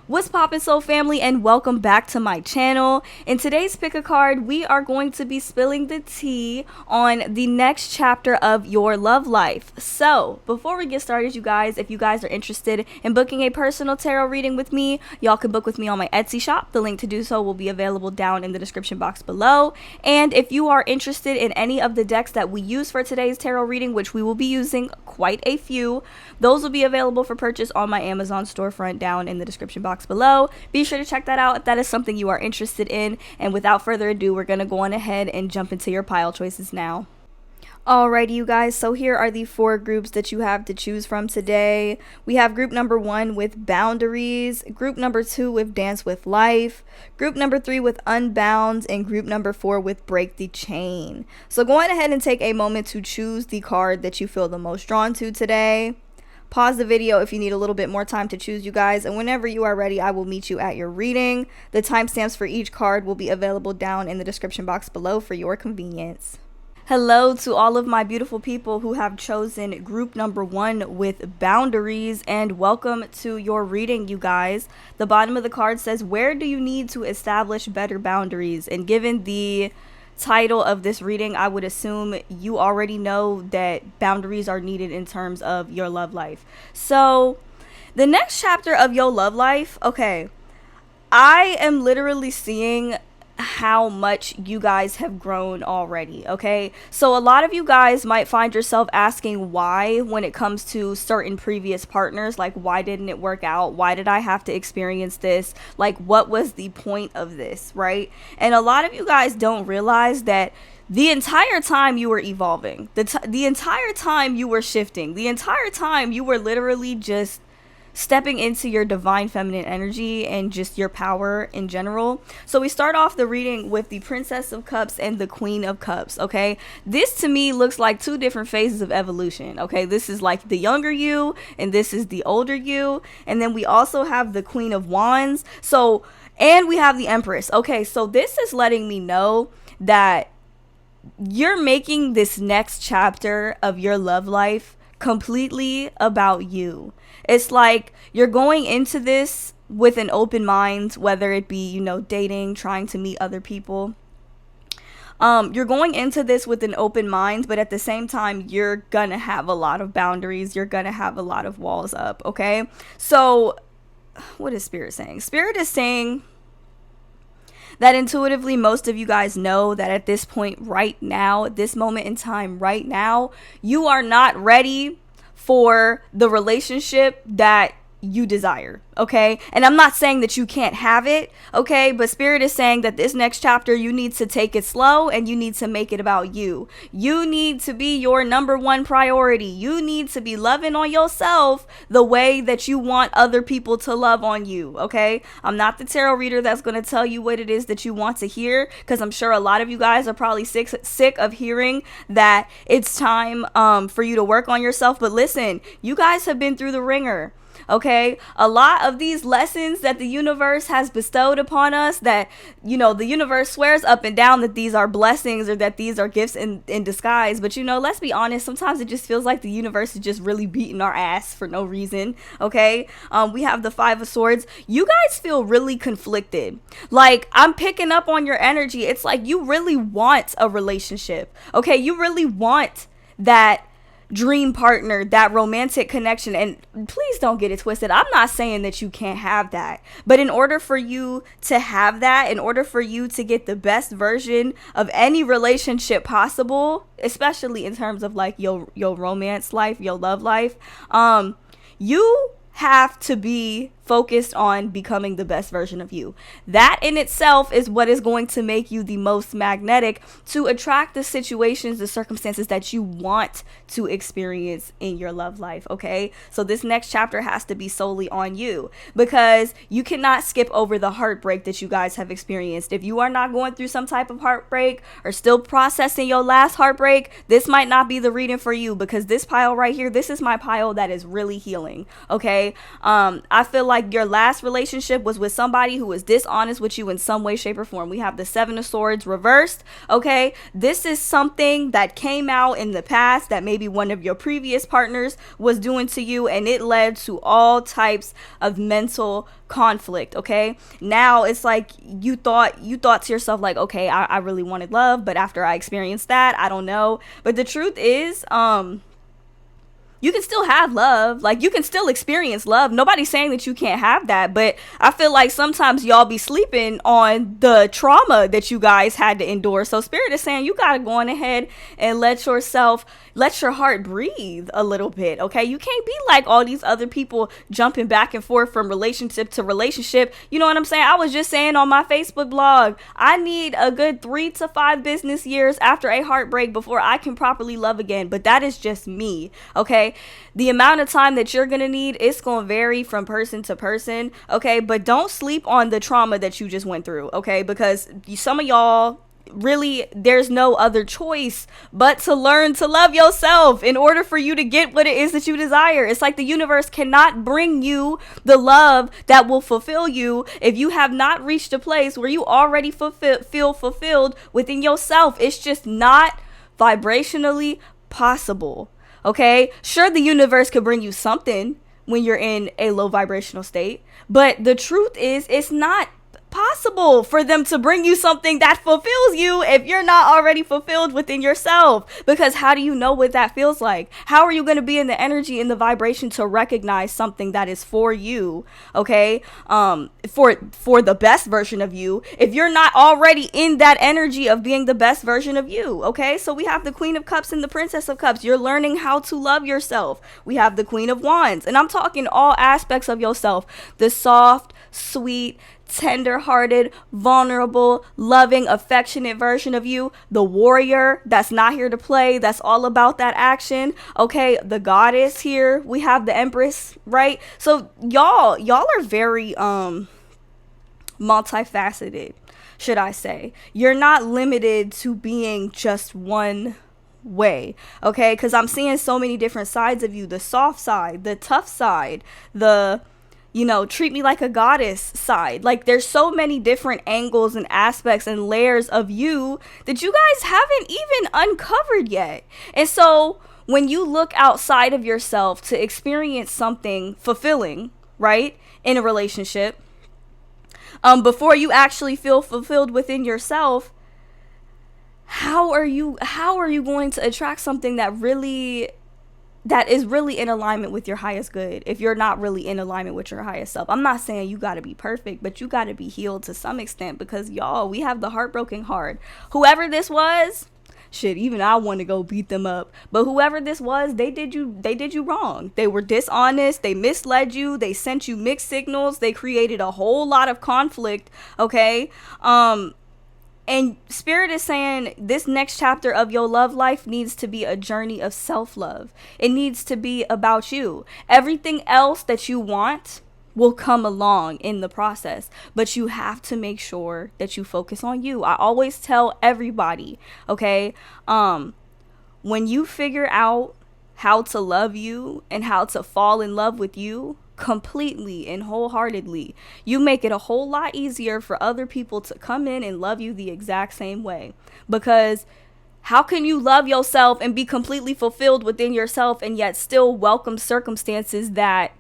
What's poppin', soul family, and welcome back to my channel. In today's pick a card, we are going to be spilling the tea on the next chapter of your love life. So before we get started, you guys, if you guys are interested in booking a personal tarot reading with me, y'all can book with me on my Etsy shop. The link to do so will be available down in the description box below. And if you are interested in any of the decks that we use for today's tarot reading, which we will be using quite a few, those will be available for purchase on my Amazon storefront down in the description box below. Be sure to check that out if that is something you are interested in. And without further ado, we're going to go on ahead and jump into your pile choices now. Alrighty, you guys, so here are the 4 groups that you have to choose from today. We have group number 1 with Boundaries, group number 2 with Dance with Life, group number 3 with Unbound, and group number 4 with Break the Chain. So go on ahead and take a moment to choose the card that you feel the most drawn to today. Pause the video if you need a little bit more time to choose, you guys, and whenever you are ready, I will meet you at your reading. The timestamps for each card will be available down in the description box below for your convenience. Hello to all of my beautiful people who have chosen group number 1 with Boundaries, and welcome to your reading, you guys. The bottom of the card says, where do you need to establish better boundaries? And given the title of this reading, I would assume you already know that boundaries are needed in terms of your love life. So the next chapter of your love life, okay, I am literally seeing how much you guys have grown already. Okay, so a lot of you guys might find yourself asking why when it comes to certain previous partners, like, why didn't it work out? Why did I have to experience this? Like, what was the point of this, right? And a lot of you guys don't realize that the entire time you were evolving, the entire time you were shifting, the entire time you were literally just stepping into your divine feminine energy and just your power in general. So we start off the reading with the Princess of Cups and the Queen of Cups. Okay, this to me looks like 2 different phases of evolution. Okay, this is like the younger you and this is the older you, and then we also have the Queen of Wands, so, and we have the Empress. Okay, so this is letting me know that you're making this next chapter of your love life completely about you. It's like you're going into this with an open mind, whether it be, you know, dating, trying to meet other people. You're going into this with an open mind, but at the same time, you're gonna have a lot of boundaries. You're gonna have a lot of walls up, okay? So what is Spirit saying? Spirit is saying that intuitively, most of you guys know that at this point right now, at this moment in time right now, you are not ready for the relationship that you desire, okay? And I'm not saying that you can't have it, okay? But Spirit is saying that this next chapter, you need to take it slow and you need to make it about you. You need to be your number 1 priority. You need to be loving on yourself the way that you want other people to love on you, okay? I'm not the tarot reader that's going to tell you what it is that you want to hear, because I'm sure a lot of you guys are probably sick of hearing that it's time for you to work on yourself. But listen, you guys have been through the ringer. Okay, a lot of these lessons that the universe has bestowed upon us, that, you know, the universe swears up and down that these are blessings or that these are gifts in disguise. But, you know, let's be honest, sometimes it just feels like the universe is just really beating our ass for no reason. Okay, we have the 5 of Swords. You guys feel really conflicted. Like, I'm picking up on your energy. It's like you really want a relationship. Okay, you really want that dream partner, that romantic connection. And please don't get it twisted, I'm not saying that you can't have that, but in order for you to have that, in order for you to get the best version of any relationship possible, especially in terms of like your romance life, your love life, you have to be focused on becoming the best version of you. That in itself is what is going to make you the most magnetic to attract the situations, the circumstances that you want to experience in your love life, okay? So this next chapter has to be solely on you, because you cannot skip over the heartbreak that you guys have experienced. If you are not going through some type of heartbreak or still processing your last heartbreak, this might not be the reading for you, because this pile right here, this is my pile that is really healing, okay? I feel like like your last relationship was with somebody who was dishonest with you in some way, shape, or form. We have the Seven of Swords reversed. Okay, this is something that came out in the past that maybe one of your previous partners was doing to you, and it led to all types of mental conflict. Okay, now it's like you thought to yourself like, okay, I really wanted love, but after I experienced that, I don't know. But the truth is, you can still have love. Like, you can still experience love. Nobody's saying that you can't have that, but I feel like sometimes y'all be sleeping on the trauma that you guys had to endure. So Spirit is saying you gotta go on ahead and let your heart breathe a little bit. Okay, you can't be like all these other people jumping back and forth from relationship to relationship. You know what I'm saying? I was just saying on my Facebook blog, I need a good 3 to 5 business years after a heartbreak before I can properly love again. But that is just me. Okay, the amount of time that you're gonna need, it's gonna vary from person to person. Okay, but don't sleep on the trauma that you just went through. Okay, because some of y'all, really, there's no other choice but to learn to love yourself in order for you to get what it is that you desire. It's like the universe cannot bring you the love that will fulfill you if you have not reached a place where you already feel fulfilled within yourself. It's just not vibrationally possible. Okay, sure, the universe could bring you something when you're in a low vibrational state, but the truth is, it's not possible for them to bring you something that fulfills you if you're not already fulfilled within yourself. Because how do you know what that feels like? How are you going to be in the energy, in the vibration to recognize something that is for you? Okay, for the best version of you, if you're not already in that energy of being the best version of you. Okay, so we have the Queen of Cups and the Princess of Cups. You're learning how to love yourself. We have the Queen of Wands, and I'm talking all aspects of yourself: the soft, sweet, tender-hearted, vulnerable, loving, affectionate version of you, the warrior that's not here to play, that's all about that action. Okay, the goddess here, we have the Empress, right? So y'all are very multifaceted, should I say. You're not limited to being just one way. Okay, because I'm seeing so many different sides of you: the soft side, the tough side, the treat me like a goddess side. Like, there's so many different angles and aspects and layers of you that you guys haven't even uncovered yet. And so when you look outside of yourself to experience something fulfilling, right, in a relationship, before you actually feel fulfilled within yourself, how are you going to attract something that is really in alignment with your highest good if you're not really in alignment with your highest self? I'm not saying you got to be perfect, but you got to be healed to some extent, because y'all, we have the heartbroken heart. Whoever this was, shit, even I want to go beat them up. But whoever this was, they did you wrong. They were dishonest. They misled you. They sent you mixed signals. They created a whole lot of conflict. Okay. And Spirit is saying this next chapter of your love life needs to be a journey of self-love. It needs to be about you. Everything else that you want will come along in the process, but you have to make sure that you focus on you. I always tell everybody, okay, when you figure out how to love you and how to fall in love with you completely and wholeheartedly, you make it a whole lot easier for other people to come in and love you the exact same way. Because how can you love yourself and be completely fulfilled within yourself and yet still welcome circumstances that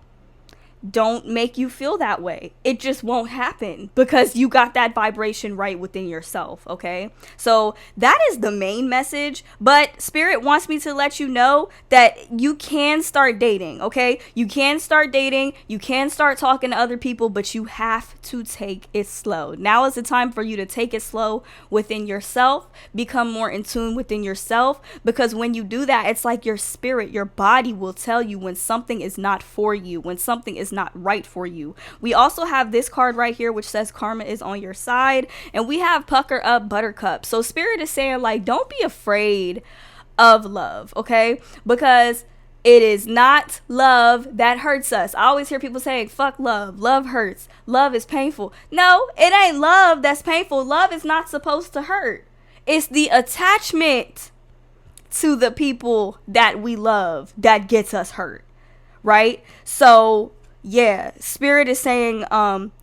don't make you feel that way? It just won't happen because you got that vibration right within yourself. Okay, so that is the main message. But Spirit wants me to let you know that you can start dating. Okay, you can start dating, you can start talking to other people, but you have to take it slow. Now is the time for you to take it slow within yourself, become more in tune within yourself, because when you do that, it's like your spirit, your body will tell you when something is not for you, when something is not right for you. We also have this card right here which says karma is on your side, and we have pucker up buttercup. So Spirit is saying, like, don't be afraid of love, okay? Because it is not love that hurts us. I always hear people saying, fuck love, love hurts, love is painful. No, it ain't love that's painful. Love is not supposed to hurt. It's the attachment to the people that we love that gets us hurt, right? So yeah, Spirit is saying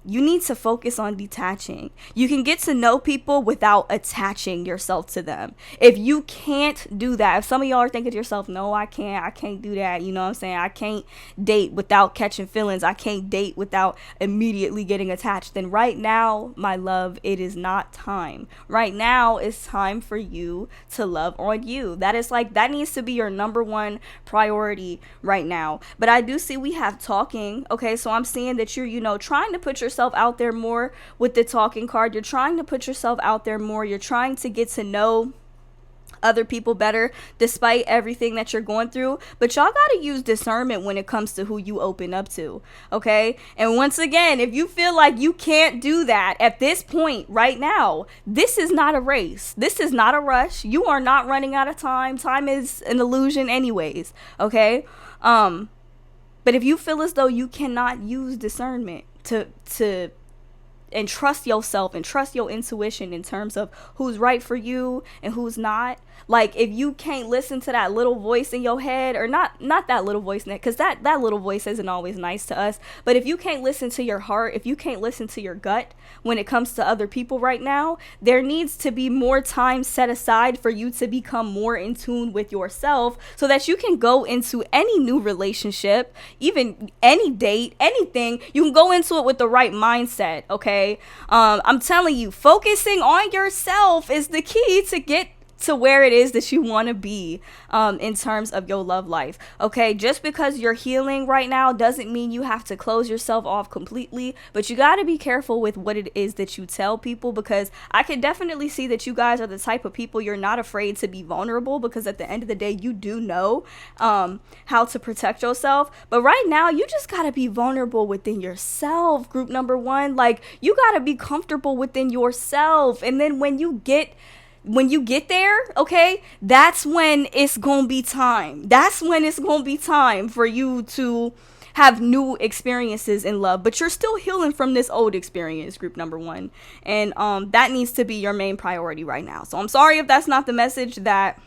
you need to focus on detaching. You can get to know people without attaching yourself to them. If you can't do that, if some of y'all are thinking to yourself, no, I can't do that, you know what I'm saying? I can't date without catching feelings. I can't date without immediately getting attached. Then right now, my love, it is not time. Right now, it's time for you to love on you. That needs to be your number one priority right now. But I do see we have talking. Okay, so I'm seeing that you're, trying to put yourself out there more with the talking card. You're trying to put yourself out there more. You're trying to get to know other people better despite everything that you're going through. But y'all got to use discernment when it comes to who you open up to. Okay, and once again, if you feel like you can't do that at this point right now, this is not a race. This is not a rush. You are not running out of time. Time is an illusion anyways. Okay, but if you feel as though you cannot use discernment to and trust yourself and trust your intuition in terms of who's right for you and who's not, like if you can't listen to that little voice in your head, or not that little voice, because that little voice isn't always nice to us, but if you can't listen to your heart, if you can't listen to your gut when it comes to other people right now, there needs to be more time set aside for you to become more in tune with yourself so that you can go into any new relationship, even any date, anything, you can go into it with the right mindset. Okay, I'm telling you, focusing on yourself is the key to get to where it is that you want to be in terms of your love life. Okay, just because you're healing right now doesn't mean you have to close yourself off completely, but you got to be careful with what it is that you tell people, because I can definitely see that you guys are the type of people, you're not afraid to be vulnerable, because at the end of the day you do know how to protect yourself. But right now you just got to be vulnerable within yourself, group number one. Like, you got to be comfortable within yourself, and then when you get there, okay, that's when it's gonna be time. That's when it's gonna be time for you to have new experiences in love. But you're still healing from this old experience, group number one. And that needs to be your main priority right now. So I'm sorry if that's not the message that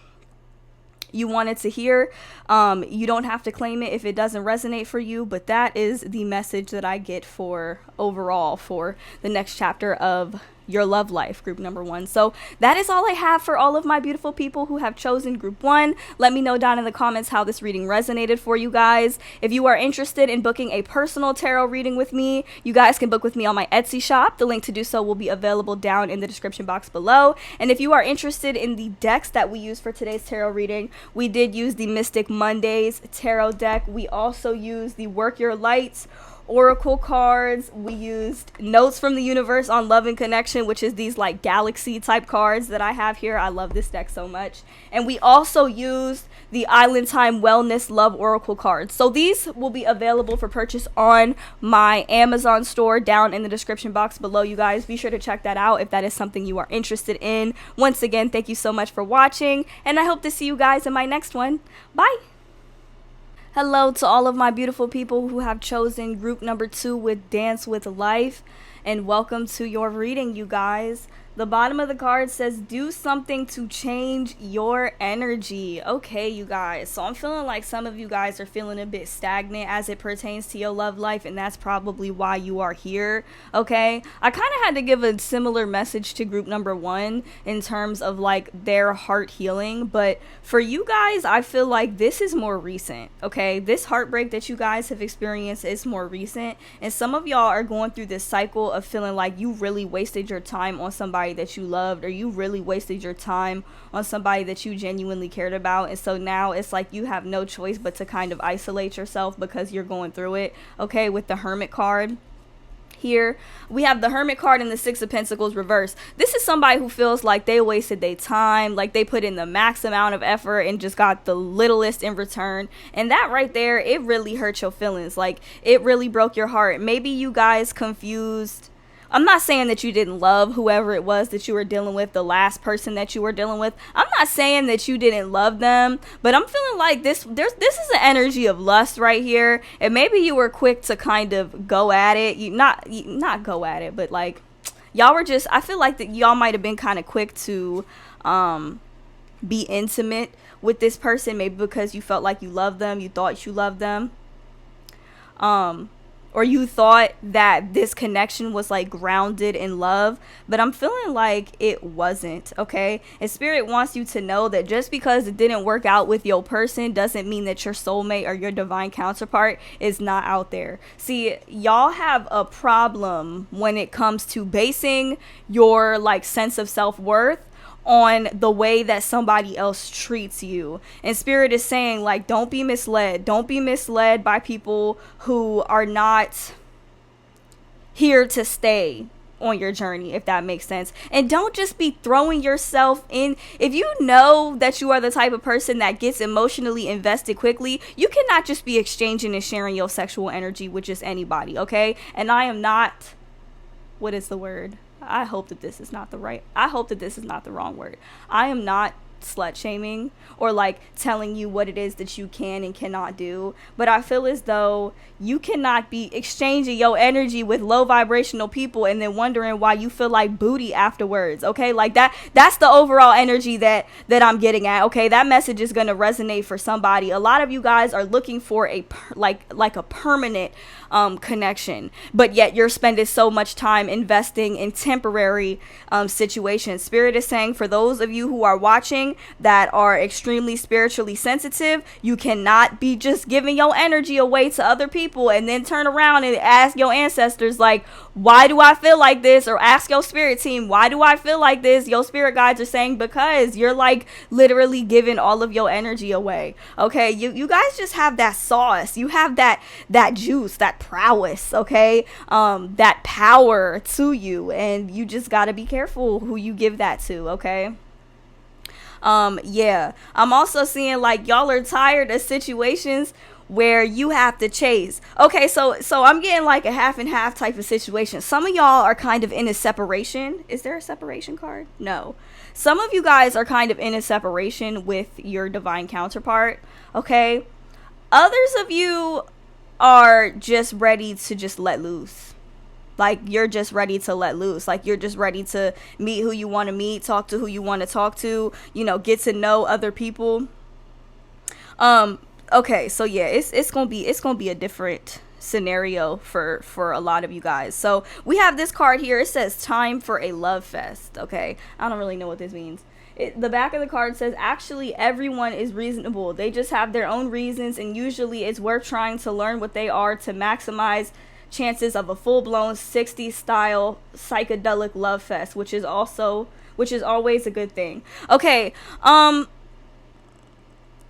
you wanted to hear. You don't have to claim it if it doesn't resonate for you, but that is the message that I get for overall for the next chapter of your love life, group number one. So that is all I have for all of my beautiful people who have chosen group one. Let me know down in the comments how this reading resonated for you guys. If you are interested in booking a personal tarot reading with me, you guys can book with me on my Etsy shop. The link to do so will be available down in the description box below. And if you are interested in the decks that we use for today's tarot reading, we did use the Mystic Mondays tarot deck. We also used the Work Your Lights oracle cards. We used Notes from the Universe on Love and Connection, which is these like galaxy type cards that I have here. I love this deck so much. And we also used the Island Time Wellness Love Oracle cards. So these will be available for purchase on my Amazon store down in the description box below. You guys be sure to check that out if that is something you are interested in. Once again, thank you so much for watching, and I hope to see you guys in my next one. Bye. Hello to all of my beautiful people who have chosen group number 2 with Dance with Life, and welcome to your reading, you guys. The bottom of the card says, do something to change your energy. Okay, you guys. So I'm feeling like some of you guys are feeling a bit stagnant as it pertains to your love life, and that's probably why you are here. Okay, I kind of had to give a similar message to group number 1 in terms of like their heart healing, but for you guys, I feel like this is more recent. Okay, this heartbreak that you guys have experienced is more recent, and some of y'all are going through this cycle of feeling like you really wasted your time on somebody that you loved, or you really wasted your time on somebody that you genuinely cared about, and so now it's like you have no choice but to kind of isolate yourself because you're going through it. Okay, with the Hermit card here, we have the Hermit card and the Six of Pentacles reverse. This is somebody who feels like they wasted their time, like they put in the max amount of effort and just got the littlest in return, and that right there, it really hurt your feelings. Like, it really broke your heart. Maybe you guys confused. I'm not saying that you didn't love whoever it was that you were dealing with, the last person that you were dealing with. I'm not saying that you didn't love them, but I'm feeling like this is an energy of lust right here, and maybe you were quick to kind of go at it. Not go at it, but like y'all were just, I feel like that y'all might have been kind of quick to be intimate with this person, maybe because you felt like you loved them, you thought you loved them. or you thought that this connection was like grounded in love, but I'm feeling like it wasn't, okay? And Spirit wants you to know that just because it didn't work out with your person doesn't mean that your soulmate or your divine counterpart is not out there. See, y'all have a problem when it comes to basing your like sense of self-worth on the way that somebody else treats you. And Spirit is saying, like, don't be misled. Don't be misled by people who are not here to stay on your journey, if that makes sense. And don't just be throwing yourself in. If you know that you are the type of person that gets emotionally invested quickly, you cannot just be exchanging and sharing your sexual energy with just anybody, okay? And I am not, what is the word? I hope that this is not the wrong word. I am not slut shaming or like telling you what it is that you can and cannot do, but I feel as though you cannot be exchanging your energy with low vibrational people and then wondering why you feel like booty afterwards, okay? Like that's the overall energy that I'm getting at, okay? That message is going to resonate for somebody. A lot of you guys are looking for a a permanent connection, but yet you're spending so much time investing in temporary situations. Spirit is saying, for those of you who are watching that are extremely spiritually sensitive, you cannot be just giving your energy away to other people and then turn around and ask your ancestors, like, why do I feel like this? Or ask your spirit team, why do I feel like this? Your spirit guides are saying, because you're like literally giving all of your energy away, okay? You guys just have that sauce. You have that juice, that prowess, okay? That power to you, and you just got to be careful who you give that to, okay? Yeah, I'm also seeing like y'all are tired of situations where you have to chase. Okay, so I'm getting like a half and half type of situation. Some of y'all are kind of in a separation. Is there a separation card? No. Some of you guys are kind of in a separation with your divine counterpart, okay? Others of you are just ready to just let loose. Like, you're just ready to let loose. Like, you're just ready to meet who you want to meet, talk to who you want to talk to, you know, get to know other people. Okay, so yeah, it's gonna be a different scenario for a lot of you guys. So we have this card here. It says time for a love fest. Okay, I don't really know what this means. The back of the card says, actually everyone is reasonable. They just have their own reasons, and usually it's worth trying to learn what they are to maximize chances of a full-blown 60s style psychedelic love fest, which is always a good thing. Okay,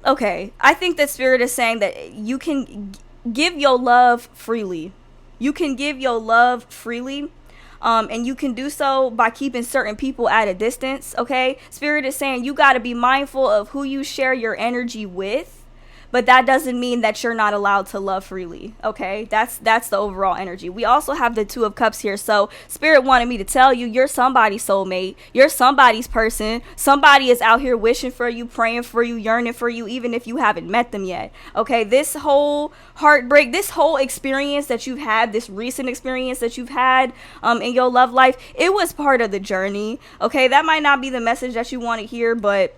okay, I think that Spirit is saying that you can give your love freely. You can give your love freely. And you can do so by keeping certain people at a distance, okay? Spirit is saying you got to be mindful of who you share your energy with, but that doesn't mean that you're not allowed to love freely, okay? That's the overall energy. We also have the Two of Cups here. So Spirit wanted me to tell you, you're somebody's soulmate. You're somebody's person. Somebody is out here wishing for you, praying for you, yearning for you, even if you haven't met them yet, okay? This whole heartbreak, this whole experience that you've had, this recent experience that you've had in your love life, it was part of the journey, okay? That might not be the message that you want to hear, but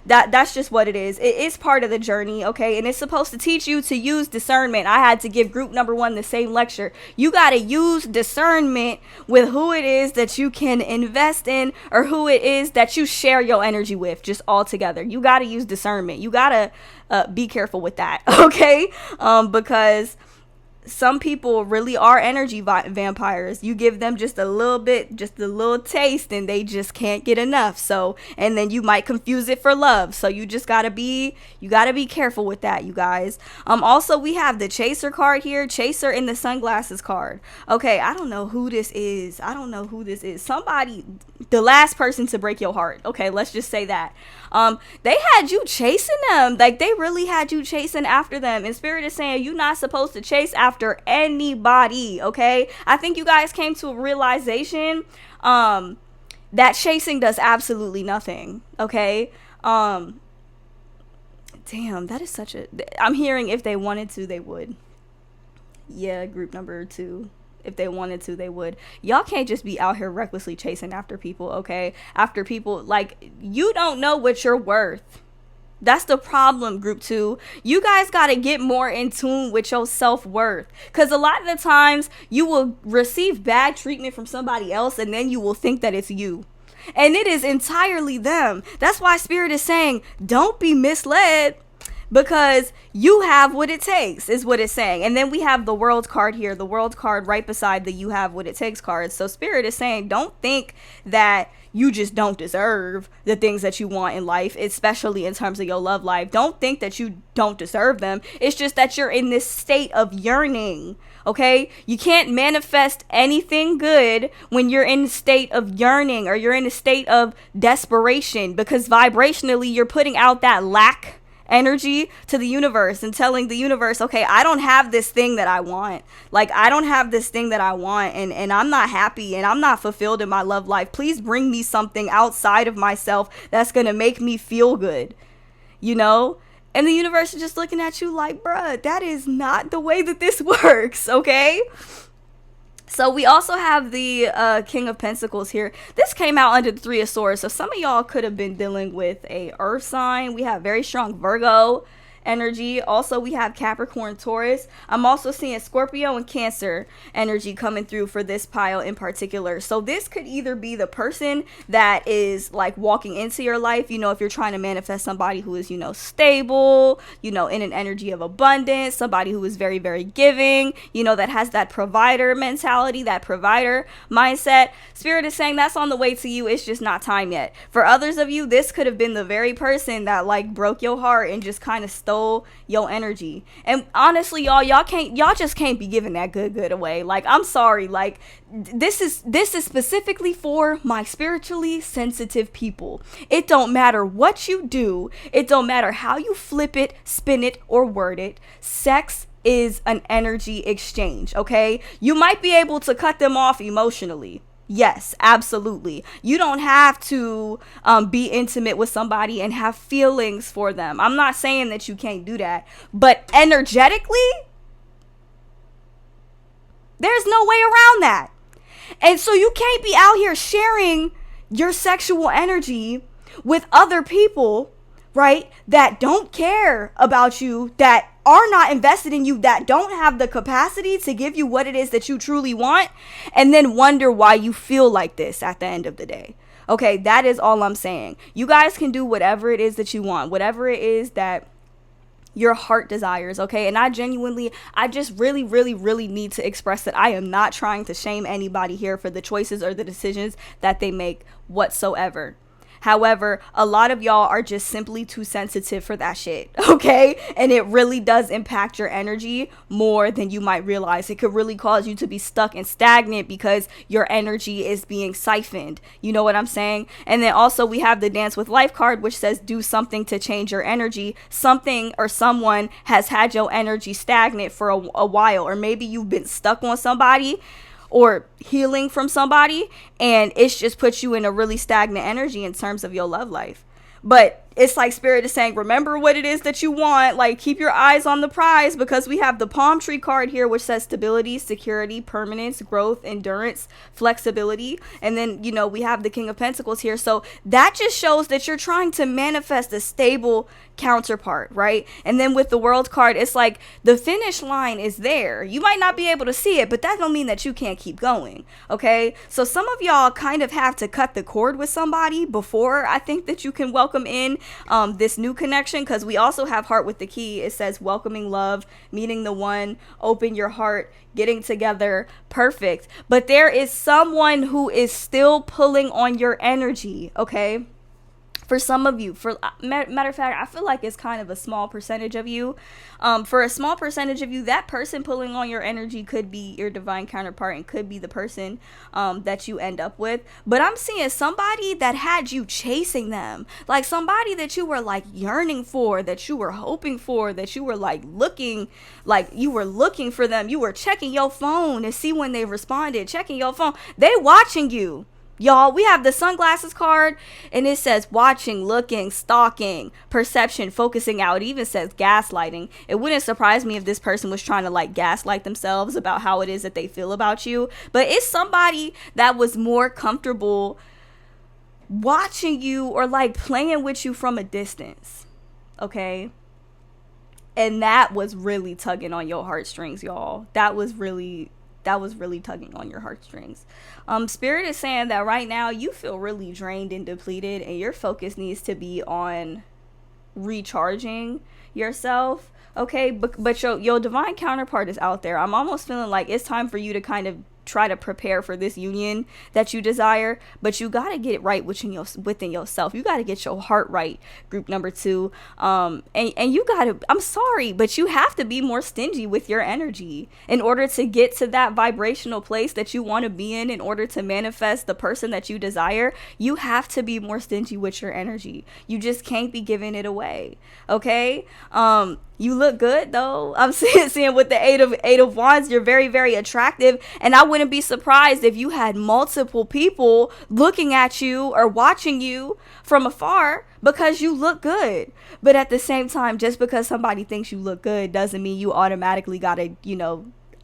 that's just what it is. It is part of the journey, okay? And it's supposed to teach you to use discernment. I had to give group number 1 the same lecture. You got to use discernment with who it is that you can invest in, or who it is that you share your energy with, just all together. You got to use discernment. You got to be careful with that, okay? Because some people really are energy vampires. You give them just a little bit, just a little taste, and they just can't get enough. So, and then you might confuse it for love. So you just gotta be careful with that, you guys. Also, we have the Chaser card here. Chaser in the sunglasses card. Okay, I don't know who this is. Somebody, the last person to break your heart. Okay, let's just say that. They had you chasing them. Like, they really had you chasing after them. And Spirit is saying you're not supposed to chase after anybody, okay? I think you guys came to a realization that chasing does absolutely nothing, okay? Damn, that is such a... I'm hearing if they wanted to, they would. Yeah, group number 2. If they wanted to, they would. Y'all can't just be out here recklessly chasing after people, okay? After people, like, you don't know what you're worth. That's the problem, group 2. You guys got to get more in tune with your self-worth. Because a lot of the times you will receive bad treatment from somebody else and then you will think that it's you. And it is entirely them. That's why Spirit is saying, don't be misled, because you have what it takes, is what it's saying. And then we have the World card here, the World card right beside the you have what it takes card. So Spirit is saying, don't think that you just don't deserve the things that you want in life, especially in terms of your love life. Don't think that you don't deserve them. It's just that you're in this state of yearning. Okay, you can't manifest anything good when you're in a state of yearning or you're in a state of desperation, because vibrationally you're putting out that lack energy to the universe and telling the universe, okay, I don't have this thing that I want. Like, I don't have this thing that I want, and I'm not happy and I'm not fulfilled in my love life. Please bring me something outside of myself that's gonna make me feel good, you know? And the universe is just looking at you like, bruh, that is not the way that this works, okay? So we also have the King of Pentacles here. This came out under the Three of Swords. So some of y'all could have been dealing with a earth sign. We have very strong Virgo energy. Also, we have Capricorn, Taurus. I'm also seeing Scorpio and Cancer energy coming through for this pile in particular. So this could either be the person that is like walking into your life, you know, if you're trying to manifest somebody who is, you know, stable, you know, in an energy of abundance, somebody who is very, very giving, you know, that has that provider mentality, that provider mindset. Spirit is saying that's on the way to you. It's just not time yet. For others of you, this could have been the very person that like broke your heart and just kind of stole your energy. And honestly, y'all just can't be giving that good away. Like, I'm sorry, like this is specifically for my spiritually sensitive people. It don't matter what you do, it don't matter how you flip it, spin it, or word it. Sex is an energy exchange, okay? You might be able to cut them off emotionally. Yes, absolutely. You don't have to be intimate with somebody and have feelings for them. I'm not saying that you can't do that, but energetically, there's no way around that. And so you can't be out here sharing your sexual energy with other people, right, that don't care about you, that are not invested in you, that don't have the capacity to give you what it is that you truly want, and then wonder why you feel like this at the end of the day. Okay, that is all I'm saying. You guys can do whatever it is that you want, whatever it is that your heart desires, okay? And I just really need to express that I am not trying to shame anybody here for the choices or the decisions that they make whatsoever. However, a lot of y'all are just simply too sensitive for that shit, okay? And it really does impact your energy more than you might realize. It could really cause you to be stuck and stagnant because your energy is being siphoned. You know what I'm saying? And then also we have the Dance with Life card, which says do something to change your energy. Something or someone has had your energy stagnant for a while, or maybe you've been stuck on somebody or healing from somebody, and it's just put you in a really stagnant energy in terms of your love life. But it's like Spirit is saying, remember what it is that you want. Like, keep your eyes on the prize, because we have the Palm Tree card here, which says stability, security, permanence, growth, endurance, flexibility. And then, you know, we have the King of Pentacles here. So that just shows that you're trying to manifest a stable counterpart, right? And then with the World card, it's like the finish line is there. You might not be able to see it, but that don't mean that you can't keep going, okay? So some of y'all kind of have to cut the cord with somebody before I think that you can welcome in this new connection, because we also have Heart with the Key. It says welcoming love, meeting the one, open your heart, getting together, perfect. But there is someone who is still pulling on your energy, okay? For some of you, for matter of fact, I feel like it's kind of a small percentage of you. For a small percentage of you, that person pulling on your energy could be your divine counterpart and could be the person that you end up with. But I'm seeing somebody that had you chasing them, like somebody that you were like yearning for, that you were hoping for, that you were like you were looking for them. You were checking your phone to see when they responded, checking your phone. They watching you. Y'all, we have the Sunglasses card, and it says watching, looking, stalking, perception, focusing out. It even says gaslighting. It wouldn't surprise me if this person was trying to like gaslight themselves about how it is that they feel about you. But it's somebody that was more comfortable watching you or like playing with you from a distance. okay? And that was really tugging on your heartstrings, y'all. That was really tugging on your heartstrings. Spirit is saying that right now you feel really drained and depleted, and your focus needs to be on recharging yourself, okay? But your divine counterpart is out there. I'm almost feeling like it's time for you to kind of try to prepare for this union that you desire, but you got to get it right within yourself. You got to get your heart right, group number 2. And you got to, I'm sorry, but you have to be more stingy with your energy in order to get to that vibrational place that you want to be in order to manifest the person that you desire. You have to be more stingy with your energy. You just can't be giving it away, okay? You look good though. I'm seeing with the eight of wands, you're very, very attractive, and I wouldn't be surprised if you had multiple people looking at you or watching you from afar because you look good. But at the same time, just because somebody thinks you look good doesn't mean you automatically gotta,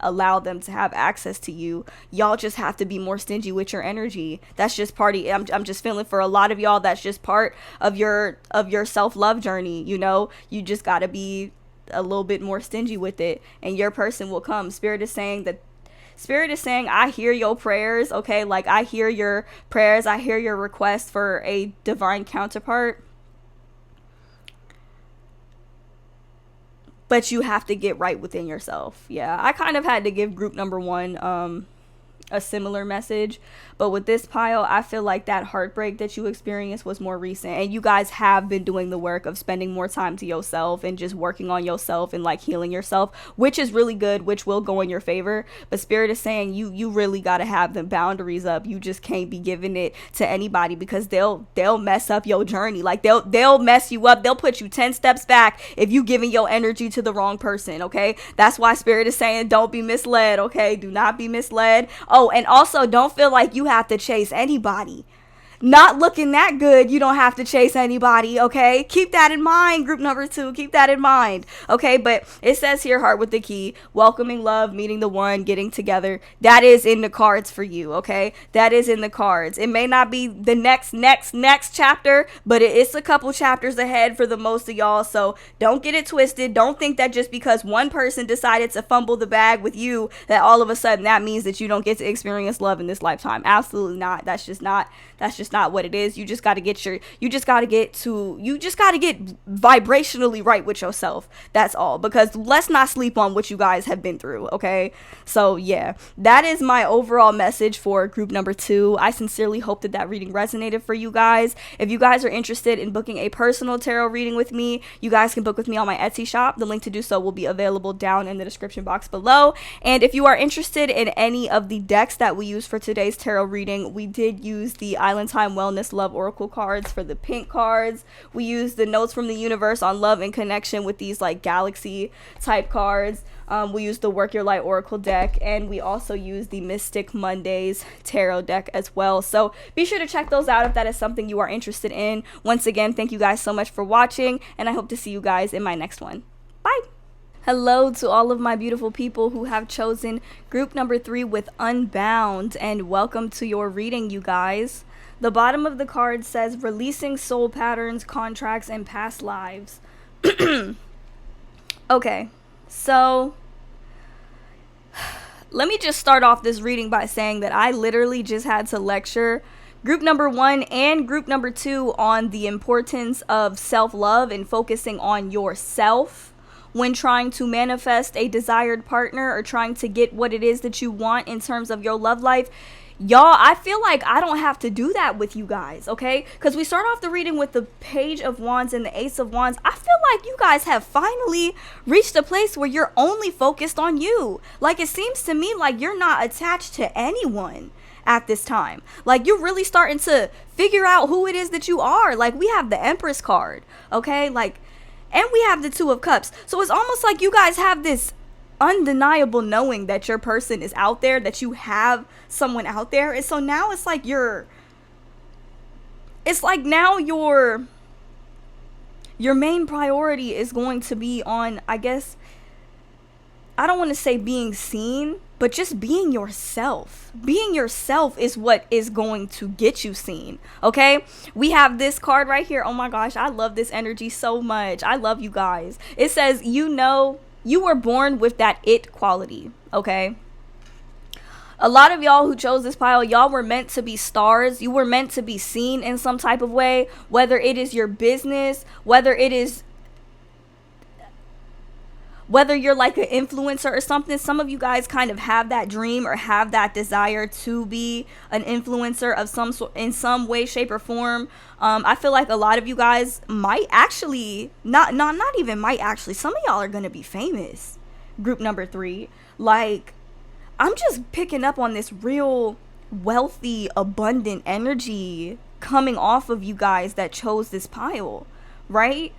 allow them to have access to you. Y'all just have to be more stingy with your energy. That's just I'm just feeling for a lot of y'all, that's just part of your self-love journey. You just gotta be a little bit more stingy with it, and your person will come. Spirit is saying, I hear your prayers, okay? Like, I hear your prayers, I hear your request for a divine counterpart, but you have to get right within yourself. Yeah, I kind of had to give group number 1 a similar message, but with this pile, I feel like that heartbreak that you experienced was more recent, and you guys have been doing the work of spending more time to yourself and just working on yourself and like healing yourself, which is really good, which will go in your favor. But Spirit is saying you really got to have the boundaries up. You just can't be giving it to anybody, because they'll mess up your journey. Like, they'll mess you up. They'll put you 10 steps back if you giving your energy to the wrong person, okay? That's why Spirit is saying don't be misled, okay? Do not be misled. Oh, and also don't feel like you have to chase anybody. Not looking that good, you don't have to chase anybody, okay? Keep that in mind, group number 2. Keep that in mind, okay? But it says here, heart with the key, welcoming love, meeting the one, getting together. That is in the cards for you, okay? That is in the cards. It may not be the next chapter, but it's a couple chapters ahead for the most of y'all, so don't get it twisted. Don't think that just because one person decided to fumble the bag with you, that all of a sudden that means that you don't get to experience love in this lifetime. Absolutely not. That's just not what it is. You just got to get vibrationally right with yourself. That's all. Because let's not sleep on what you guys have been through, okay? So yeah, that is my overall message for group number 2. I sincerely hope that reading resonated for you guys. If you guys are interested in booking a personal tarot reading with me, you guys can book with me on my Etsy shop. The link to do so will be available down in the description box below. And if you are interested in any of the decks that we use for today's tarot reading, we did use the Island Time Wellness Love Oracle cards for the pink cards. We used the Notes from the Universe on Love and Connection with these like galaxy type cards. We used the Work Your Light Oracle deck, and we also used the Mystic Mondays tarot deck as well. So be sure to check those out if that is something you are interested in. Once again, thank you guys so much for watching, and I hope to see you guys in my next one. Bye! Hello to all of my beautiful people who have chosen group number 3 with Unbound, and welcome to your reading, you guys. The bottom of the card says releasing soul patterns, contracts, and past lives. Okay, so let me just start off this reading by saying that I literally just had to lecture group number 1 and group number 2 on the importance of self-love and focusing on yourself when trying to manifest a desired partner or trying to get what it is that you want in terms of your love life. Y'all, I feel like I don't have to do that with you guys, okay? Because we start off the reading with the Page of Wands and the Ace of Wands. I feel like you guys have finally reached a place where you're only focused on you. Like, it seems to me like you're not attached to anyone at this time. Like, you're really starting to figure out who it is that you are. Like, we have the Empress card, okay? Like, and we have the Two of Cups. So it's almost like you guys have this undeniable knowing that your person is out there, that you have someone out there. And so now it's like now your main priority is going to be on, I guess, I don't want to say being seen, but just being yourself. Being yourself is what is going to get you seen. Okay, we have this card right here. Oh my gosh, I love this energy so much. I love you guys. It says, you know, you were born with that it quality. Okay, a lot of y'all who chose this pile, y'all were meant to be stars. You were meant to be seen in some type of way, whether it is your business, whether you're like an influencer or something. Some of you guys kind of have that dream or have that desire to be an influencer of some sort, in some way, shape, or form. I feel like a lot of you guys might actually, not even might actually, some of y'all are going to be famous. Group number 3. Like, I'm just picking up on this real wealthy, abundant energy coming off of you guys that chose this pile, right?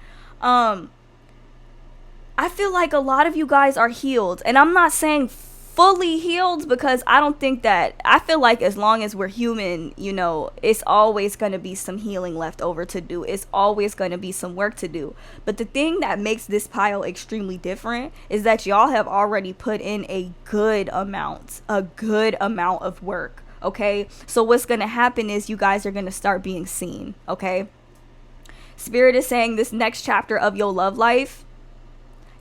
I feel like a lot of you guys are healed, and I'm not saying fully healed because I don't think that, I feel like as long as we're human, you know, it's always going to be some healing left over to do. It's always going to be some work to do. But the thing that makes this pile extremely different is that y'all have already put in a good amount of work. Okay, so what's going to happen is you guys are going to start being seen. Okay, Spirit is saying this next chapter of your love life,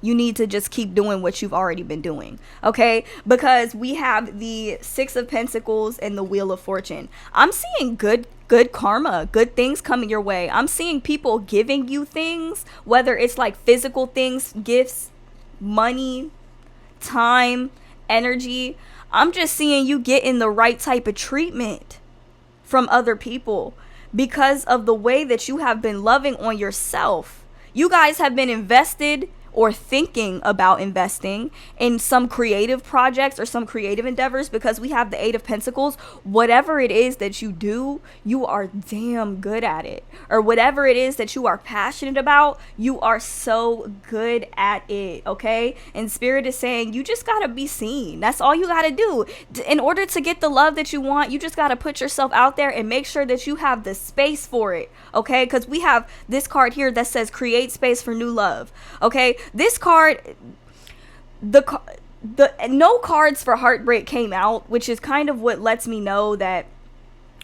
you need to just keep doing what you've already been doing, okay? Because we have the 6 of Pentacles and the Wheel of Fortune. I'm seeing good karma, good things coming your way. I'm seeing people giving you things, whether it's like physical things, gifts, money, time, energy. I'm just seeing you getting the right type of treatment from other people because of the way that you have been loving on yourself. You guys have been invested or thinking about investing in some creative projects or some creative endeavors, because we have the 8 of Pentacles. Whatever it is that you do, you are damn good at it. Or whatever it is that you are passionate about, you are so good at it, okay? And Spirit is saying you just gotta be seen. That's all you gotta do. In order to get the love that you want, you just gotta put yourself out there and make sure that you have the space for it, okay? Because we have this card here that says create space for new love, okay? This card, the no cards for heartbreak came out, which is kind of what lets me know that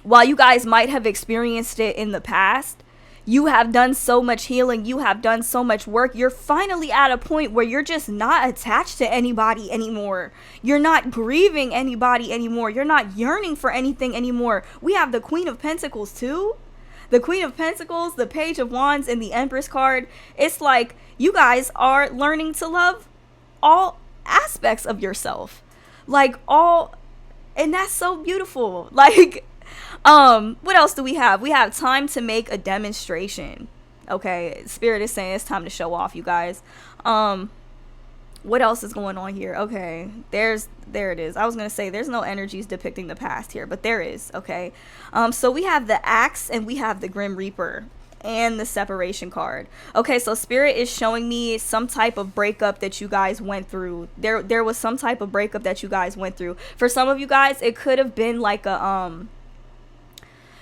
while you guys might have experienced it in the past, you have done so much healing, you have done so much work. You're finally at a point where you're just not attached to anybody anymore. You're not grieving anybody anymore. You're not yearning for anything anymore. We have the Queen of Pentacles too. The Queen of Pentacles, the Page of Wands, and the Empress card. It's like you guys are learning to love all aspects of yourself. Like all, and that's so beautiful. Like, what else do we have? We have time to make a demonstration. Okay, Spirit is saying it's time to show off, you guys. What else is going on here? Okay, there it is. I was gonna say there's no energies depicting the past here, but there is. Okay, so we have the Axe and we have the Grim Reaper and the Separation card. Okay, so Spirit is showing me some type of breakup that you guys went through. There was some type of breakup that you guys went through. For some of you guys, it could have been like a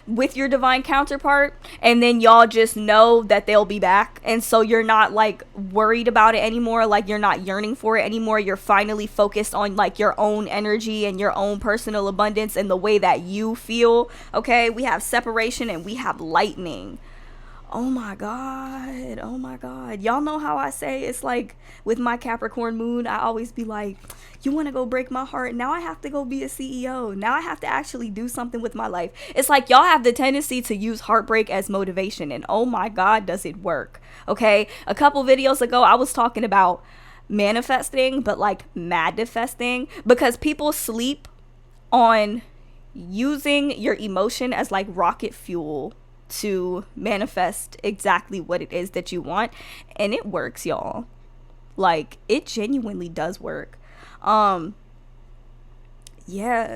with your divine counterpart, and then y'all just know that they'll be back, and so you're not like worried about it anymore. Like you're not yearning for it anymore. You're finally focused on like your own energy and your own personal abundance and the way that you feel. Okay, we have Separation and we have Lightning. Oh my God. Oh my God. Y'all know how I say it's like with my Capricorn moon, I always be like, you want to go break my heart? Now I have to go be a CEO. Now I have to actually do something with my life. It's like y'all have the tendency to use heartbreak as motivation, and oh my God, does it work? Okay. A couple videos ago, I was talking about manifesting, but like manifesting, because people sleep on using your emotion as like rocket fuel to manifest exactly what it is that you want, and it works, y'all. Like it genuinely does work. Yeah,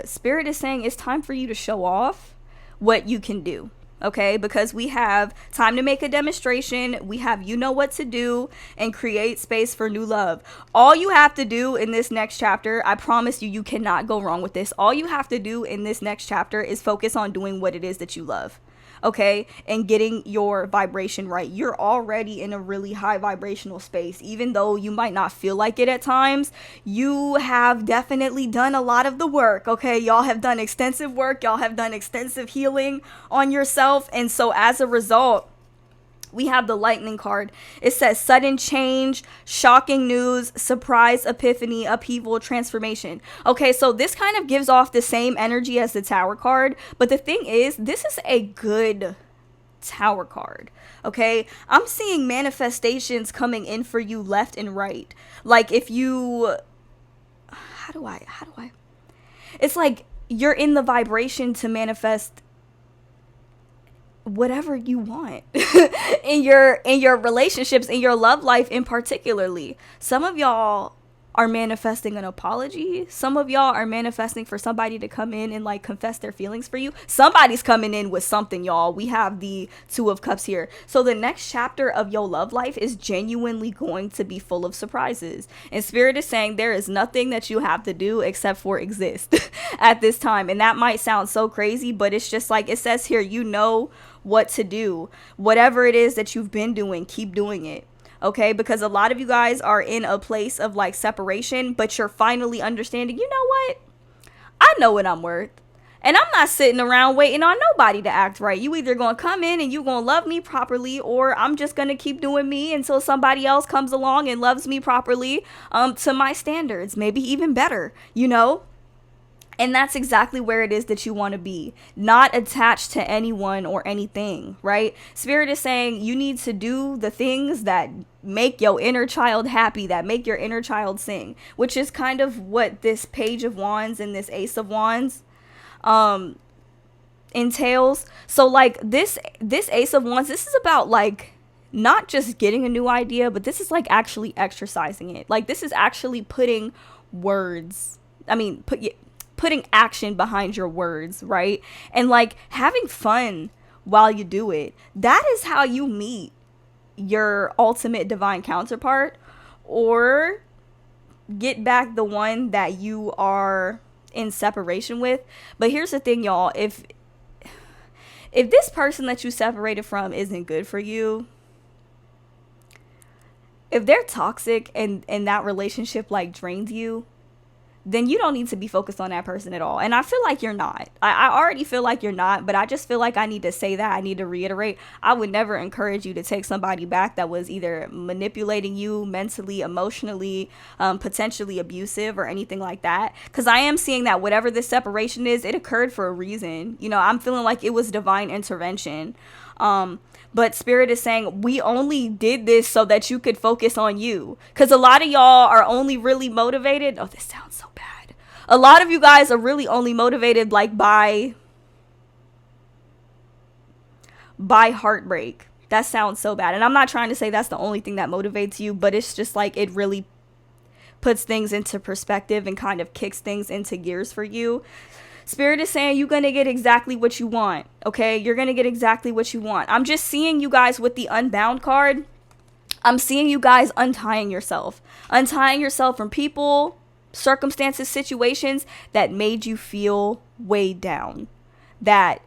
Spirit is saying it's time for you to show off what you can do. Okay, because we have time to make a demonstration, we have you know what to do, and create space for new love. All you have to do in this next chapter, I promise you, you cannot go wrong with this. All you have to do in this next chapter is focus on doing what it is that you love. okay, and getting your vibration right. You're already in a really high vibrational space. Even though you might not feel like it at times, you have definitely done a lot of the work, okay? Y'all have done extensive work. Y'all have done extensive healing on yourself. And so as a result, we have the lightning card. It says sudden change, shocking news, surprise, epiphany, upheaval, transformation. Okay, so this kind of gives off the same energy as the tower card. But the thing is, this is a good tower card. Okay, I'm seeing manifestations coming in for you left and right. Like if you, how do I, it's like you're in the vibration to manifest whatever you want in your relationships, in your love life in particularly. Some of y'all are manifesting an apology. Some of y'all are manifesting for somebody to come in and like confess their feelings for you. Somebody's coming in with something, y'all. We have the Two of Cups here. So the next chapter of your love life is genuinely going to be full of surprises. And Spirit is saying there is nothing that you have to do except for exist at this time. And that might sound so crazy, but it's just like it says here, you know what to do. Whatever it is that you've been doing, keep doing it. Okay, because a lot of you guys are in a place of like separation, but you're finally understanding, you know what? I know what I'm worth. And I'm not sitting around waiting on nobody to act right. You either gonna come in and you gonna love me properly, or I'm just gonna keep doing me until somebody else comes along and loves me properly, to my standards, maybe even better, you know? And that's exactly where it is that you want to be, not attached to anyone or anything, right? Spirit is saying you need to do the things that make your inner child happy, that make your inner child sing, which is kind of what this Page of Wands and this Ace of Wands entails. So like this Ace of Wands, this is about like not just getting a new idea, but this is like actually exercising it. Like this is actually putting putting action behind your words, right? And like having fun while you do it. That is how you meet your ultimate divine counterpart, or get back the one that you are in separation with. But here's the thing, y'all. If this person that you separated from isn't good for you, if they're toxic and that relationship like drains you, then you don't need to be focused on that person at all. And I feel like you're not. I already feel like you're not, but I just feel like I need to say that. I need to reiterate. I would never encourage you to take somebody back that was either manipulating you mentally, emotionally, potentially abusive or anything like that. Because I am seeing that whatever this separation is, it occurred for a reason. You know, I'm feeling like it was divine intervention. But Spirit is saying we only did this so that you could focus on you. Because a lot of y'all are only really motivated. Oh, this sounds so bad. A lot of you guys are really only motivated like by heartbreak. That sounds so bad. And I'm not trying to say that's the only thing that motivates you, but it's just like it really puts things into perspective and kind of kicks things into gears for you. Spirit is saying you're going to get exactly what you want, okay? You're going to get exactly what you want. I'm just seeing you guys with the Unbound card. I'm seeing you guys untying yourself from people, circumstances, situations that made you feel weighed down, that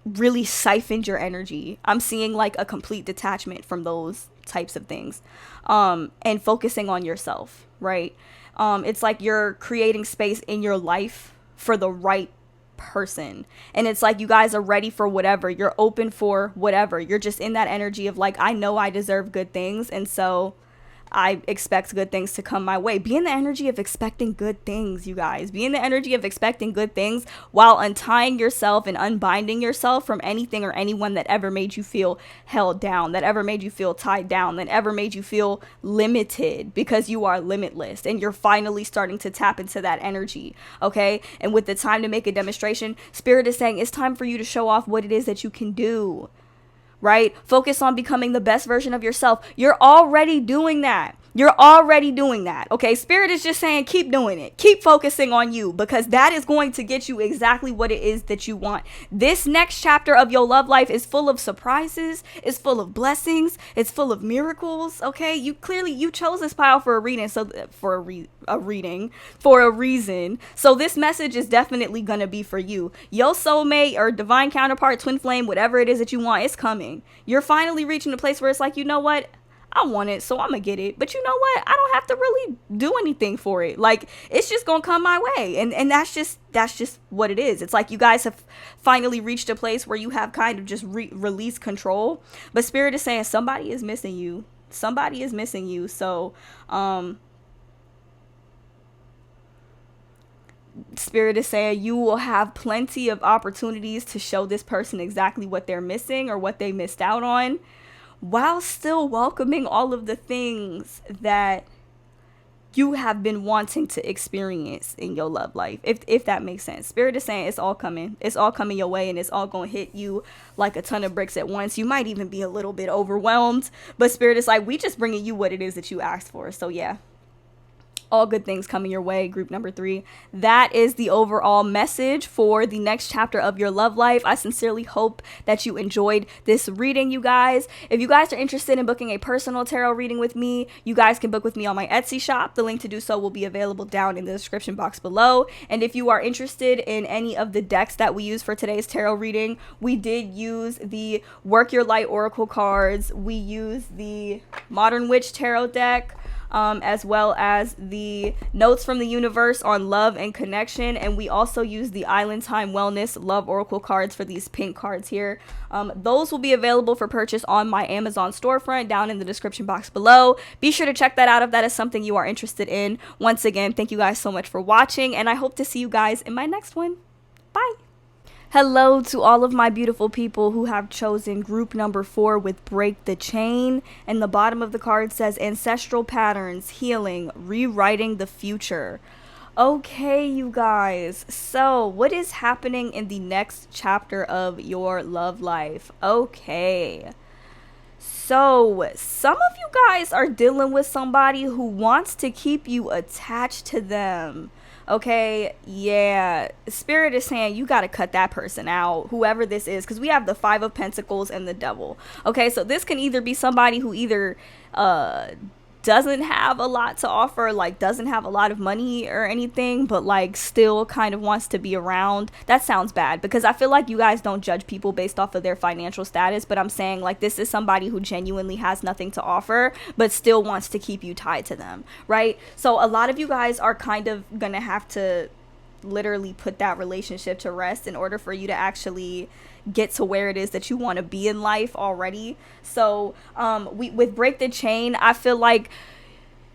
really siphoned your energy. I'm seeing like a complete detachment from those types of things, and focusing on yourself, right? It's like you're creating space in your life for the right person, and it's like you guys are ready for whatever, you're open for whatever, you're just in that energy of like, I know I deserve good things, and so I expect good things to come my way. Be in the energy of expecting good things, you guys. Be in the energy of expecting good things while untying yourself and unbinding yourself from anything or anyone that ever made you feel held down, that ever made you feel tied down, that ever made you feel limited, because you are limitless and you're finally starting to tap into that energy, okay? And with the time to make a demonstration, Spirit is saying it's time for you to show off what it is that you can do. Right? Focus on becoming the best version of yourself. You're already doing that. You're already doing that, okay? Spirit is just saying, keep doing it. Keep focusing on you, because that is going to get you exactly what it is that you want. This next chapter of your love life is full of surprises. It's full of blessings. It's full of miracles, okay? You chose this pile for a reading, so for a reason. So this message is definitely going to be for you. Your soulmate or divine counterpart, twin flame, whatever it is that you want, it's coming. You're finally reaching a place where it's like, you know what? I want it, so I'm gonna get it. But you know what? I don't have to really do anything for it. Like, it's just gonna come my way. And that's just what it is. It's like you guys have finally reached a place where you have kind of just released control. But Spirit is saying somebody is missing you. Somebody is missing you. So, Spirit is saying you will have plenty of opportunities to show this person exactly what they're missing or what they missed out on, while still welcoming all of the things that you have been wanting to experience in your love life, if that makes sense. Spirit is saying it's all coming your way, and it's all gonna hit you like a ton of bricks at once. You might even be a little bit overwhelmed, but Spirit is like, we just bringing you what it is that you asked for. So yeah, all good things coming your way, group number 3. That is the overall message for the next chapter of your love life. I sincerely hope that you enjoyed this reading, you guys. If you guys are interested in booking a personal tarot reading with me, you guys can book with me on my Etsy shop. The link to do so will be available down in the description box below. And if you are interested in any of the decks that we use for today's tarot reading, we did use the Work Your Light Oracle cards. We used the Modern Witch Tarot deck, as well as the Notes from the Universe on Love and Connection. And we also use the Island Time Wellness Love Oracle cards for these pink cards here. Those will be available for purchase on my Amazon storefront down in the description box below. Be sure to check that out if that is something you are interested in. Once again, thank you guys so much for watching, and I hope to see you guys in my next one. Bye. Hello to all of my beautiful people who have chosen group number 4 with Break the Chain. And the bottom of the card says Ancestral Patterns, Healing, Rewriting the Future. Okay, you guys. So, what is happening in the next chapter of your love life? Okay. So, some of you guys are dealing with somebody who wants to keep you attached to them. Okay, yeah, Spirit is saying you got to cut that person out, whoever this is, because we have the 5 of Pentacles and the Devil. Okay, so this can either be somebody who either doesn't have a lot to offer, like doesn't have a lot of money or anything, but like still kind of wants to be around. That sounds bad, because I feel like you guys don't judge people based off of their financial status, but I'm saying like this is somebody who genuinely has nothing to offer but still wants to keep you tied to them, right? So a lot of you guys are kind of gonna have to literally put that relationship to rest in order for you to actually get to where it is that you want to be in life already. So with Break the Chain, I feel like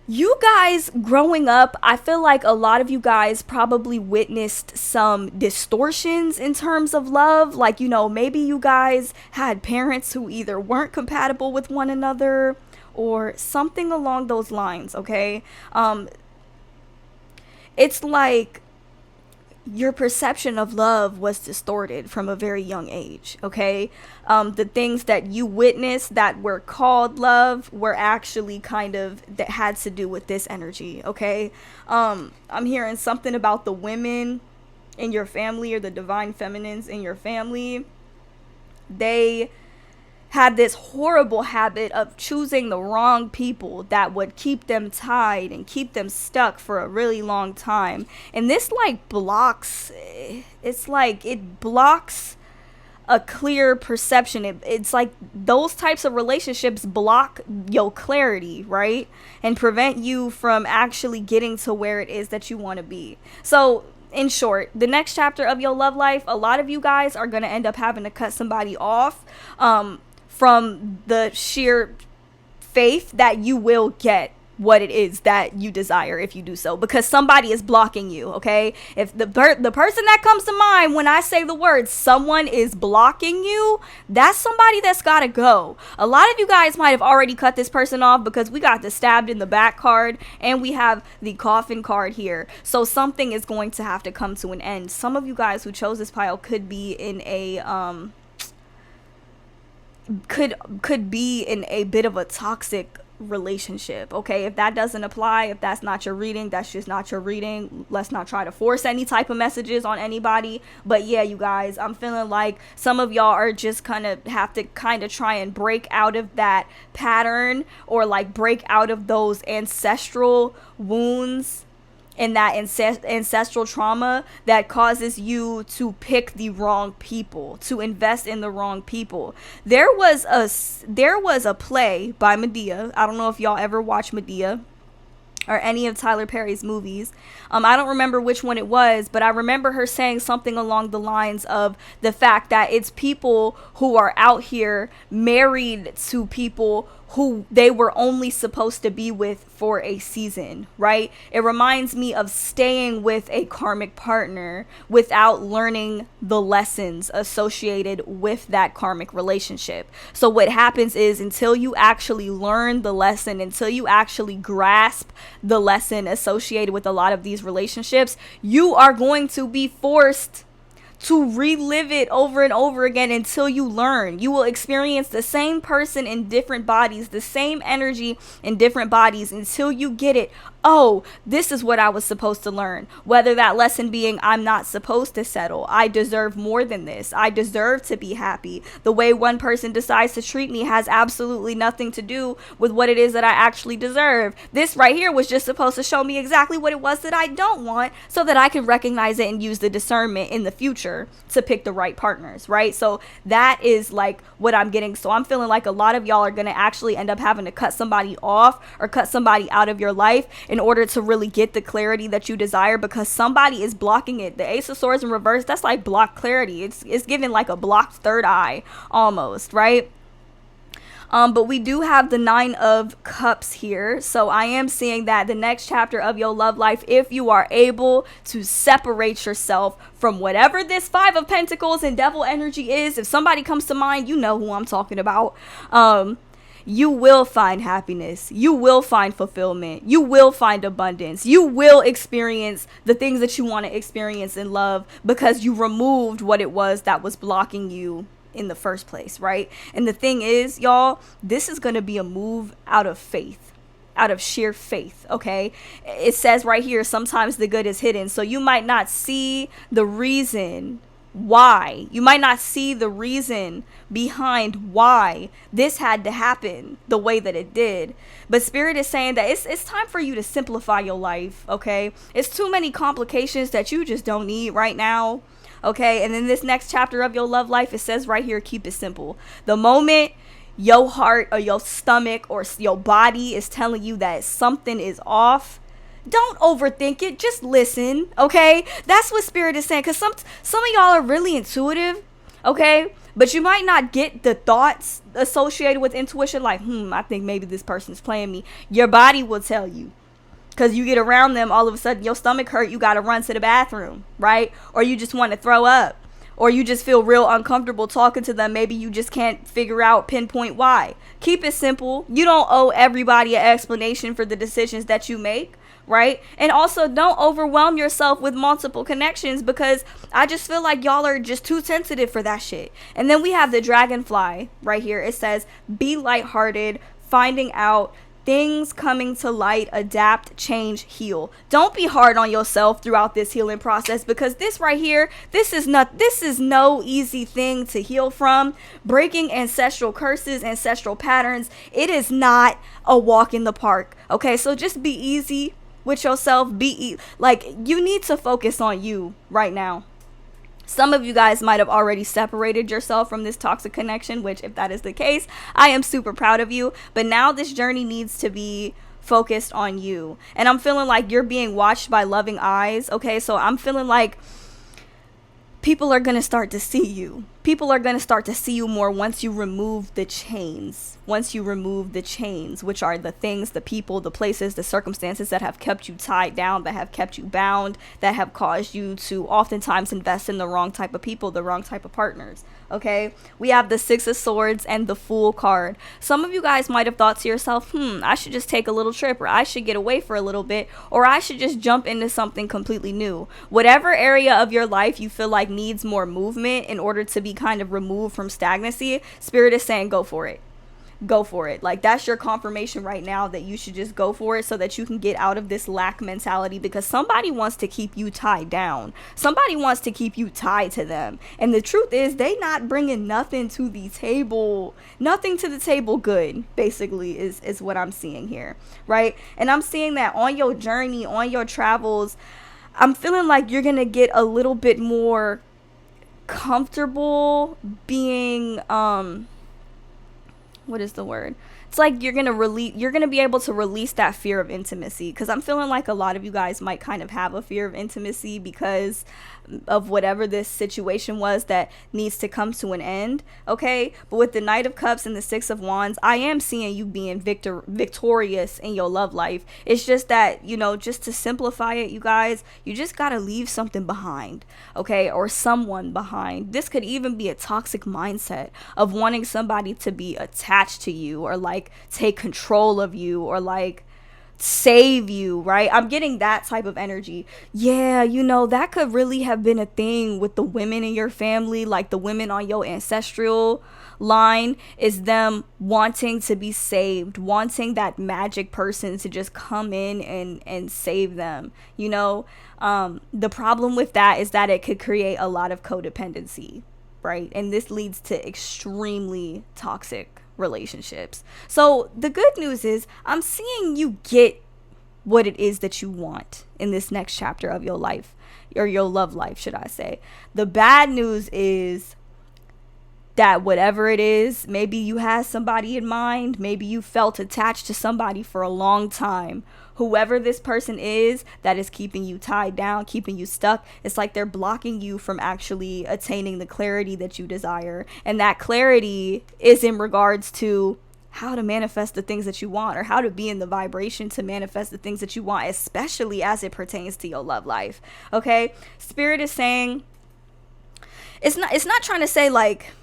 you guys growing up, I feel like a lot of you guys probably witnessed some distortions in terms of love. Like, you know, maybe you guys had parents who either weren't compatible with one another or something along those lines, okay? It's like your perception of love was distorted from a very young age, okay? The things that you witnessed that were called love were actually kind of, that had to do with this energy, okay? I'm hearing something about the women in your family or the divine feminines in your family. They had this horrible habit of choosing the wrong people that would keep them tied and keep them stuck for a really long time. And this like blocks, it's like it blocks a clear perception. It's like those types of relationships block your clarity, right? And prevent you from actually getting to where it is that you want to be. So in short, the next chapter of your love life, a lot of you guys are going to end up having to cut somebody off from the sheer faith that you will get what it is that you desire if you do so, because somebody is blocking you, okay? If the person that comes to mind when I say the word someone is blocking you, that's somebody that's got to go. A lot of you guys might have already cut this person off, because we got the stabbed in the back card and we have the coffin card here. So something is going to have to come to an end. Some of you guys who chose this pile could be in a could be in a bit of a toxic relationship. Okay, if that doesn't apply, if that's not your reading, that's just not your reading. Let's not try to force any type of messages on anybody. But yeah, you guys, I'm feeling like some of y'all are just have to try and break out of that pattern, or like break out of those ancestral wounds and that ancestral trauma that causes you to pick the wrong people, to invest in the wrong people. There was a play by Medea. I don't know if y'all ever watched Medea or any of Tyler Perry's movies. I don't remember which one it was, but I remember her saying something along the lines of the fact that it's people who are out here married to people who they were only supposed to be with for a season, right? It reminds me of staying with a karmic partner without learning the lessons associated with that karmic relationship. So what happens is, until you actually learn the lesson, until you actually grasp the lesson associated with a lot of these relationships, you are going to be forced to relive it over and over again until you learn. You will experience the same person in different bodies, the same energy in different bodies, until you get it. Oh, this is what I was supposed to learn. Whether that lesson being, I'm not supposed to settle. I deserve more than this. I deserve to be happy. The way one person decides to treat me has absolutely nothing to do with what it is that I actually deserve. This right here was just supposed to show me exactly what it was that I don't want, so that I can recognize it and use the discernment in the future to pick the right partners, right? So that is like what I'm getting. So I'm feeling like a lot of y'all are going to actually end up having to cut somebody off or cut somebody out of your life in order to really get the clarity that you desire, because somebody is blocking it. The Ace of Swords in reverse, that's like blocked clarity. It's given like a blocked third eye almost, right? But we do have the 9 of Cups here. So I am seeing that the next chapter of your love life, if you are able to separate yourself from whatever this 5 of Pentacles and devil energy is, if somebody comes to mind, you know who I'm talking about. You will find happiness. You will find fulfillment. You will find abundance. You will experience the things that you want to experience in love, because you removed what it was that was blocking you in the first place, right? And the thing is, y'all, this is going to be a move out of faith, out of sheer faith, okay? It says right here, sometimes the good is hidden. So you might not see the reason why. You might not see the reason behind why this had to happen the way that it did. But Spirit is saying that it's time for you to simplify your life, okay? It's too many complications that you just don't need right now. Okay, and then this next chapter of your love life, it says right here, keep it simple. The moment your heart or your stomach or your body is telling you that something is off, don't overthink it. Just listen, okay? That's what Spirit is saying, because some of y'all are really intuitive, okay? But you might not get the thoughts associated with intuition, like, I think maybe this person's playing me. Your body will tell you. Because you get around them, all of a sudden your stomach hurt, you got to run to the bathroom, right? Or you just want to throw up. Or you just feel real uncomfortable talking to them. Maybe you just can't pinpoint why. Keep it simple. You don't owe everybody an explanation for the decisions that you make, right? And also, don't overwhelm yourself with multiple connections, because I just feel like y'all are just too sensitive for that shit. And then we have the dragonfly right here. It says, be lighthearted, finding out things coming to light, adapt, change, heal. Don't be hard on yourself throughout this healing process, because this right here, this is no easy thing to heal from. Breaking ancestral curses, ancestral patterns, it is not a walk in the park. Okay, so just be easy with yourself. Like, you need to focus on you right now. Some of you guys might have already separated yourself from this toxic connection, which, if that is the case, I am super proud of you. But now this journey needs to be focused on you. And I'm feeling like you're being watched by loving eyes. Okay, so I'm feeling like people are going to start to see you. People are going to start to see you more once you remove the chains. Once you remove the chains, which are the things, the people, the places, the circumstances that have kept you tied down, that have kept you bound, that have caused you to oftentimes invest in the wrong type of people, the wrong type of partners. Okay, we have the 6 of Swords and the Fool card. Some of you guys might have thought to yourself, I should just take a little trip, or I should get away for a little bit, or I should just jump into something completely new. Whatever area of your life you feel like needs more movement in order to be kind of removed from stagnancy, Spirit is saying go for it. go for it. Like, that's your confirmation right now that you should just go for it so that you can get out of this lack mentality, because somebody wants to keep you tied down. Somebody wants to keep you tied to them. And the truth is, they not bringing nothing to the table. Nothing to the table good, basically, is what I'm seeing here, right? And I'm seeing that on your journey, on your travels, I'm feeling like you're going to get a little bit more comfortable being, what is the word? It's like you're going to be able to release that fear of intimacy, because I'm feeling like a lot of you guys might kind of have a fear of intimacy because of whatever this situation was that needs to come to an end, okay? But with the Knight of Cups and the Six of Wands, I am seeing you being victorious in your love life. It's just that, you know, just to simplify it, you guys, you just got to leave something behind, okay? Or someone behind. This could even be a toxic mindset of wanting somebody to be attached to you, or like take control of you, or like save you, right? I'm getting that type of energy. Yeah, you know, that could really have been a thing with the women in your family, like the women on your ancestral line, is them wanting to be saved, wanting that magic person to just come in and save them, you know. The problem with that is that it could create a lot of codependency, right? And this leads to extremely toxic relationships. So the good news is I'm seeing you get what it is that you want in this next chapter of your life, or your love life, should I say. The bad news is that whatever it is, maybe you had somebody in mind, maybe you felt attached to somebody for a long time. Whoever this person is that is keeping you tied down, keeping you stuck, it's like they're blocking you from actually attaining the clarity that you desire. And that clarity is in regards to how to manifest the things that you want, or how to be in the vibration to manifest the things that you want, especially as it pertains to your love life. Okay? Spirit is saying, it's not trying to say like,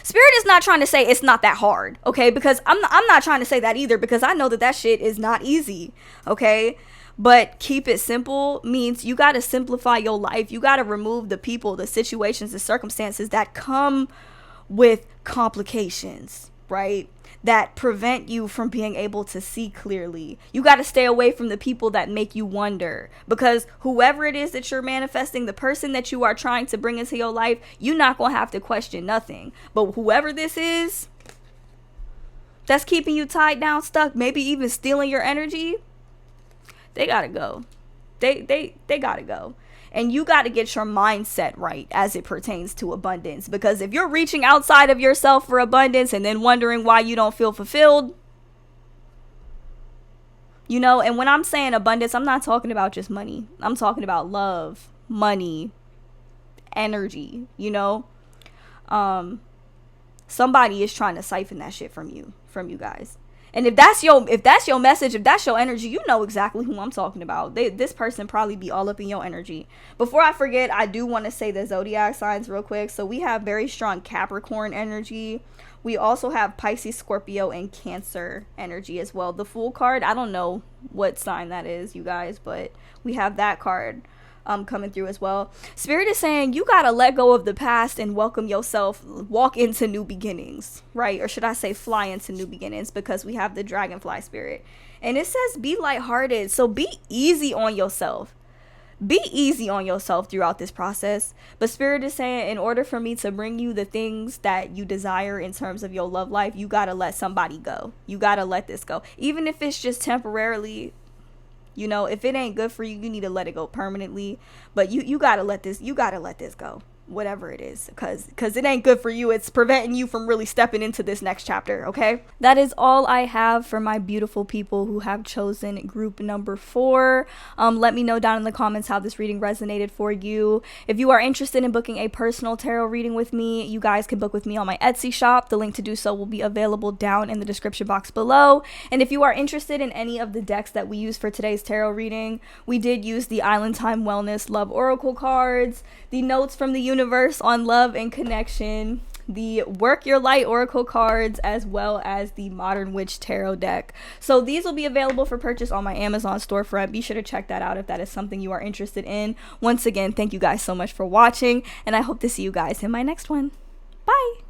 Spirit is not trying to say it's not that hard, okay? Because I'm not trying to say that either, because I know that shit is not easy, okay? But keep it simple means you got to simplify your life. You got to remove the people, the situations, the circumstances that come with complications, right? That prevent you from being able to see clearly. You got to stay away from the people that make you wonder, because whoever it is that you're manifesting, the person that you are trying to bring into your life, you're not going to have to question nothing. But whoever this is that's keeping you tied down, stuck, maybe even stealing your energy, they got to go. They got to go. And you got to get your mindset right as it pertains to abundance. Because if you're reaching outside of yourself for abundance and then wondering why you don't feel fulfilled, you know, and when I'm saying abundance, I'm not talking about just money. I'm talking about love, money, energy, you know. Somebody is trying to siphon that shit from you guys. And if that's your message, if that's your energy, you know exactly who I'm talking about. This person probably be all up in your energy. Before I forget, I do want to say the zodiac signs real quick. So we have very strong Capricorn energy. We also have Pisces, Scorpio, and Cancer energy as well. The Fool card, I don't know what sign that is, you guys, but we have that card coming through as well. Spirit is saying you gotta let go of the past and welcome yourself, walk into new beginnings, right? Or should I say fly into new beginnings, because we have the dragonfly spirit. And it says be lighthearted. So be easy on yourself. Be easy on yourself throughout this process. But Spirit is saying, in order for me to bring you the things that you desire in terms of your love life, you gotta let somebody go. You gotta let this go. Even if it's just temporarily. You know, if it ain't good for you, you need to let it go permanently. But you gotta let this go, whatever it is, because it ain't good for you. It's preventing you from really stepping into this next chapter. Okay, that is all I have for my beautiful people who have chosen group number 4. Let me know down in the comments how this reading resonated for you. If you are interested in booking a personal tarot reading with me, you guys can book with me on my Etsy shop. The link to do so will be available down in the description box below. And if you are interested in any of the decks that we use for today's tarot reading, we did use the Island Time Wellness Love Oracle cards, the Notes from the Universe on Love and Connection, the Work Your Light Oracle cards, as well as the Modern Witch Tarot deck. So these will be available for purchase on my Amazon storefront. Be sure to check that out if that is something you are interested in. Once again, thank you guys so much for watching, and I hope to see you guys in my next one. Bye!